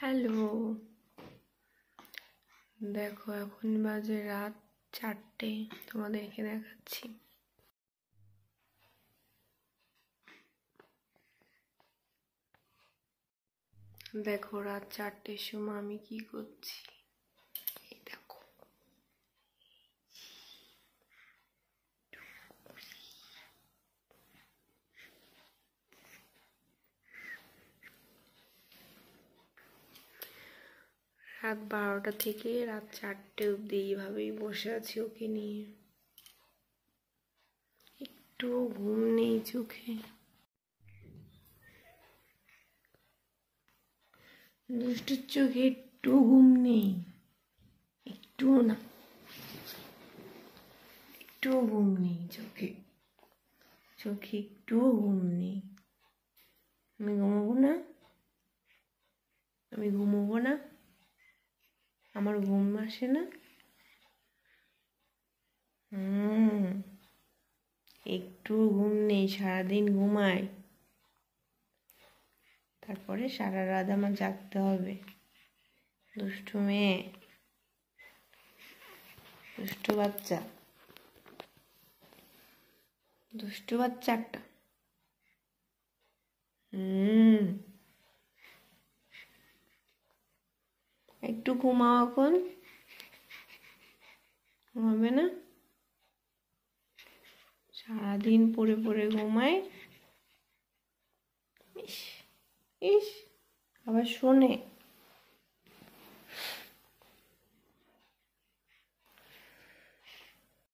Hello, দেখো এখন বাজে রাত 4টে। তোমাদেরকে দেখাচ্ছি। দেখো রাত 4টের সময় আমি কি করছি। এই দেখো, রাত 12টা থেকে রাত 4টে অব্দি এইভাবেই বসে আছি ওকে নিয়ে। একটু ঘুম নেই চোখে। দুষ্টুর চোখে একটু ঘুম নেই, একটুও না, একটুও ঘুম নেই চোখে। চোখে একটুও ঘুম নেই। আমি ঘুমাবো না, আমি ঘুমাবো না, আমার ঘুম আসে না। একটু ঘুম নেই, সারাদিন ঘুমাই, তারপরে সারা রাত আমার জাগতে হবে। দুষ্টু মেয়ে, দুষ্টু বাচ্চা, দুষ্টু বাচ্চা একটা। একটু ঘুমাও এখন, ঘুমাবে না? সারাদিন পড়ে পড়ে ঘুমায়। ইস ইস, আবার শোনে।